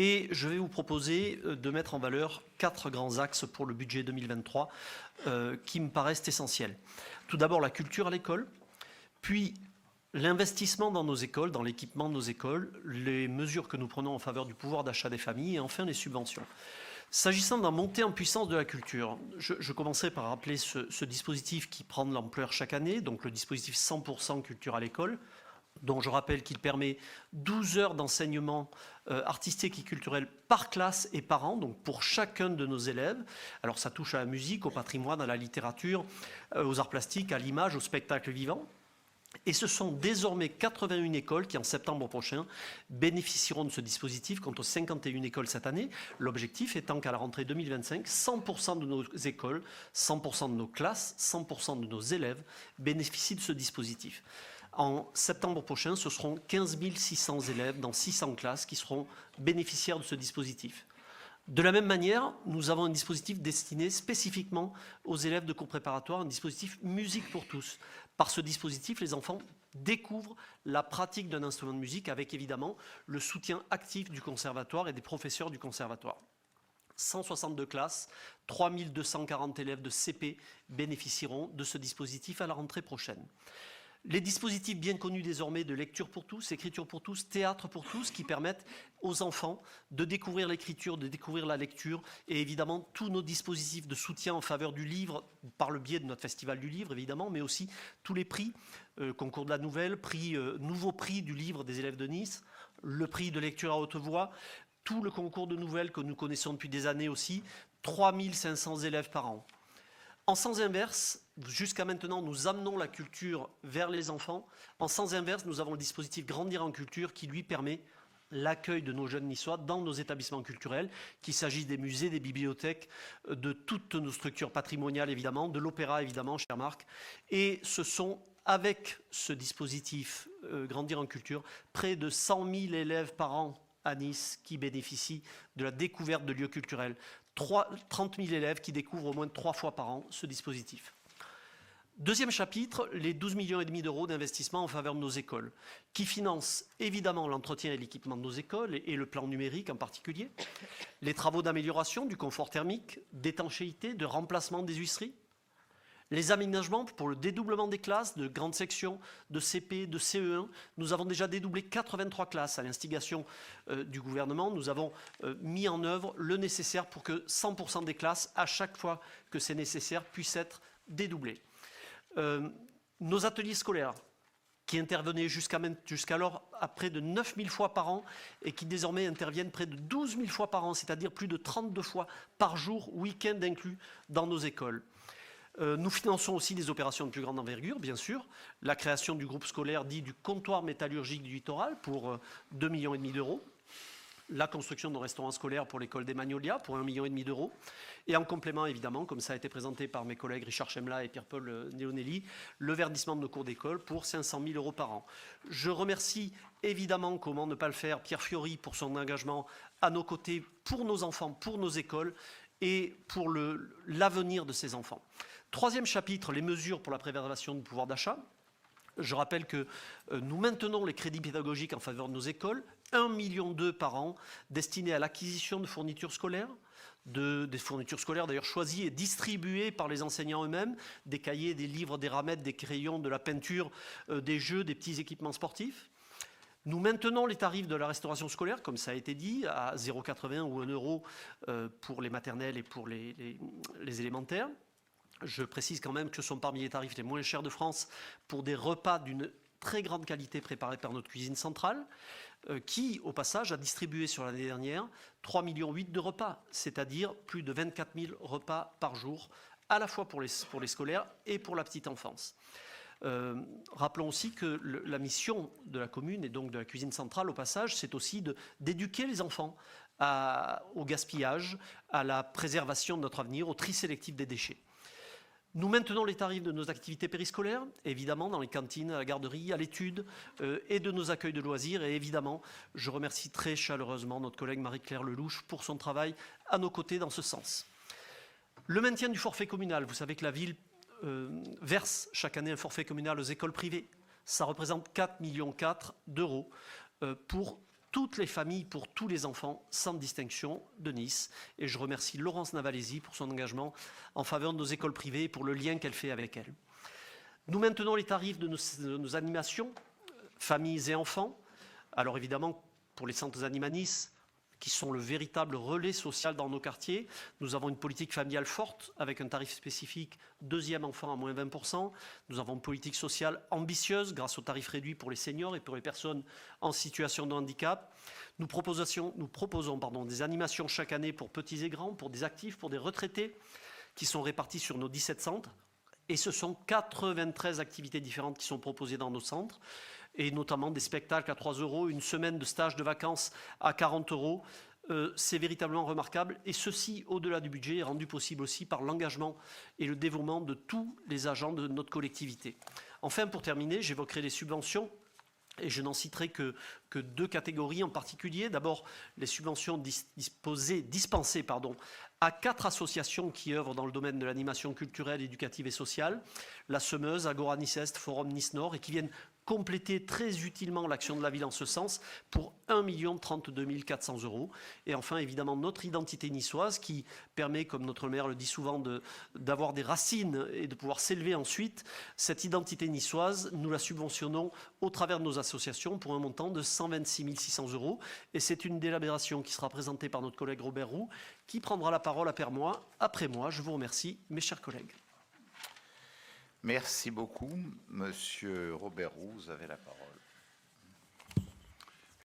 Et je vais vous proposer de mettre en valeur 4 grands axes pour le budget 2023 qui me paraissent essentiels. Tout d'abord, la culture à l'école, puis l'investissement dans nos écoles, dans l'équipement de nos écoles, les mesures que nous prenons en faveur du pouvoir d'achat des familles et enfin les subventions. S'agissant de la montée en puissance de la culture, je commencerai par rappeler ce dispositif qui prend de l'ampleur chaque année, donc le dispositif 100% culture à l'école, dont je rappelle qu'il permet 12 heures d'enseignement artistique et culturel par classe et par an, donc pour chacun de nos élèves. Alors ça touche à la musique, au patrimoine, à la littérature, aux arts plastiques, à l'image, au spectacle vivant. Et ce sont désormais 81 écoles qui, en septembre prochain, bénéficieront de ce dispositif, contre 51 écoles cette année. L'objectif étant qu'à la rentrée 2025, 100% de nos écoles, 100% de nos classes, 100% de nos élèves bénéficient de ce dispositif. En septembre prochain, ce seront 15 600 élèves dans 600 classes qui seront bénéficiaires de ce dispositif. De la même manière, nous avons un dispositif destiné spécifiquement aux élèves de cours préparatoires, un dispositif musique pour tous. Par ce dispositif, les enfants découvrent la pratique d'un instrument de musique avec évidemment le soutien actif du conservatoire et des professeurs du conservatoire. 162 classes, 3240 élèves de CP bénéficieront de ce dispositif à la rentrée prochaine. Les dispositifs bien connus désormais de lecture pour tous, écriture pour tous, théâtre pour tous, qui permettent aux enfants de découvrir l'écriture, de découvrir la lecture, et évidemment tous nos dispositifs de soutien en faveur du livre, par le biais de notre festival du livre évidemment, mais aussi tous les prix, concours de la nouvelle, nouveau prix du livre des élèves de Nice, le prix de lecture à haute voix, tout le concours de nouvelles que nous connaissons depuis des années aussi, 3500 élèves par an. En sens inverse, jusqu'à maintenant, nous amenons la culture vers les enfants. En sens inverse, nous avons le dispositif Grandir en culture qui lui permet l'accueil de nos jeunes niçois dans nos établissements culturels, qu'il s'agisse des musées, des bibliothèques, de toutes nos structures patrimoniales évidemment, de l'opéra évidemment, cher Marc. Et ce sont, avec ce dispositif Grandir en culture, près de 100 000 élèves par an à Nice qui bénéficient de la découverte de lieux culturels. 30 000 élèves qui découvrent au moins 3 fois par an ce dispositif. Deuxième chapitre, les 12,5 millions d'euros d'investissement en faveur de nos écoles, qui financent évidemment l'entretien et l'équipement de nos écoles et le plan numérique en particulier, les travaux d'amélioration du confort thermique, d'étanchéité, de remplacement des huisseries, les aménagements pour le dédoublement des classes de grande section, de CP, de CE1. Nous avons déjà dédoublé 83 classes à l'instigation du gouvernement. Nous avons mis en œuvre le nécessaire pour que 100% des classes, à chaque fois que c'est nécessaire, puissent être dédoublées. Nos ateliers scolaires, qui intervenaient jusqu'alors à près de 9 000 fois par an et qui désormais interviennent près de 12 000 fois par an, c'est-à-dire plus de 32 fois par jour, week-end inclus, dans nos écoles. Nous finançons aussi des opérations de plus grande envergure, bien sûr. La création du groupe scolaire dit du comptoir métallurgique du littoral pour 2,5 millions d'euros. La construction d'un restaurant scolaire pour l'école des Magnolias pour 1,5 million d'euros. Et en complément, évidemment, comme ça a été présenté par mes collègues Richard Chemla et Pierre-Paul Néonelli, le verdissement de nos cours d'école pour 500 000 euros par an. Je remercie évidemment, comment ne pas le faire, Pierre Fiori pour son engagement à nos côtés pour nos enfants, pour nos écoles et pour l'avenir de ces enfants. Troisième chapitre, les mesures pour la préservation du pouvoir d'achat. Je rappelle que nous maintenons les crédits pédagogiques en faveur de nos écoles, 1,2 million par an, destinés à l'acquisition de fournitures scolaires, des fournitures scolaires d'ailleurs choisies et distribuées par les enseignants eux-mêmes, des cahiers, des livres, des ramettes, des crayons, de la peinture, des jeux, des petits équipements sportifs. Nous maintenons les tarifs de la restauration scolaire, comme ça a été dit, à 0,80 ou 1 euro pour les maternelles et pour les élémentaires. Je précise quand même que ce sont parmi les tarifs les moins chers de France pour des repas d'une très grande qualité préparés par notre cuisine centrale, qui, au passage, a distribué sur l'année dernière 3,8 millions de repas, c'est-à-dire plus de 24 000 repas par jour, à la fois pour les scolaires et pour la petite enfance. Rappelons aussi que la mission de la commune et donc de la cuisine centrale, au passage, c'est aussi d'éduquer les enfants au gaspillage, à la préservation de notre avenir, au tri sélectif des déchets. Nous maintenons les tarifs de nos activités périscolaires, évidemment, dans les cantines, à la garderie, à l'étude, et de nos accueils de loisirs. Et évidemment, je remercie très chaleureusement notre collègue Marie-Claire Lelouch pour son travail à nos côtés dans ce sens. Le maintien du forfait communal. Vous savez que la ville verse chaque année un forfait communal aux écoles privées. Ça représente 4,4 millions d'euros pour toutes les familles pour tous les enfants, sans distinction, de Nice. Et je remercie Laurence Navalesi pour son engagement en faveur de nos écoles privées et pour le lien qu'elle fait avec elles. Nous maintenons les tarifs de nos animations, familles et enfants. Alors évidemment, pour les centres Anima Nice, qui sont le véritable relais social dans nos quartiers. Nous avons une politique familiale forte avec un tarif spécifique deuxième enfant à moins 20%. Nous avons une politique sociale ambitieuse grâce au tarif réduit pour les seniors et pour les personnes en situation de handicap. Nous proposons des animations chaque année pour petits et grands, pour des actifs, pour des retraités qui sont répartis sur nos 17 centres. Et ce sont 93 activités différentes qui sont proposées dans nos centres, et notamment des spectacles à 3 €, une semaine de stage de vacances à 40 €. C'est véritablement remarquable, et ceci, au-delà du budget, est rendu possible aussi par l'engagement et le dévouement de tous les agents de notre collectivité. Enfin, pour terminer, j'évoquerai les subventions. Et je n'en citerai que 2 catégories en particulier. D'abord, les subventions dispensées à 4 associations qui œuvrent dans le domaine de l'animation culturelle, éducative et sociale. La Semeuse, Agora Nice Est, Forum Nice Nord, et qui viennent compléter très utilement l'action de la ville en ce sens pour 1 032 400 €. Et enfin, évidemment, notre identité niçoise qui permet, comme notre maire le dit souvent, d'avoir des racines et de pouvoir s'élever ensuite. Cette identité niçoise, nous la subventionnons au travers de nos associations pour un montant de 126 600 €. Et c'est une délibération qui sera présentée par notre collègue Robert Roux, qui prendra la parole après moi. Je vous remercie, mes chers collègues. Merci beaucoup, Monsieur Robert Roux, vous avez la parole.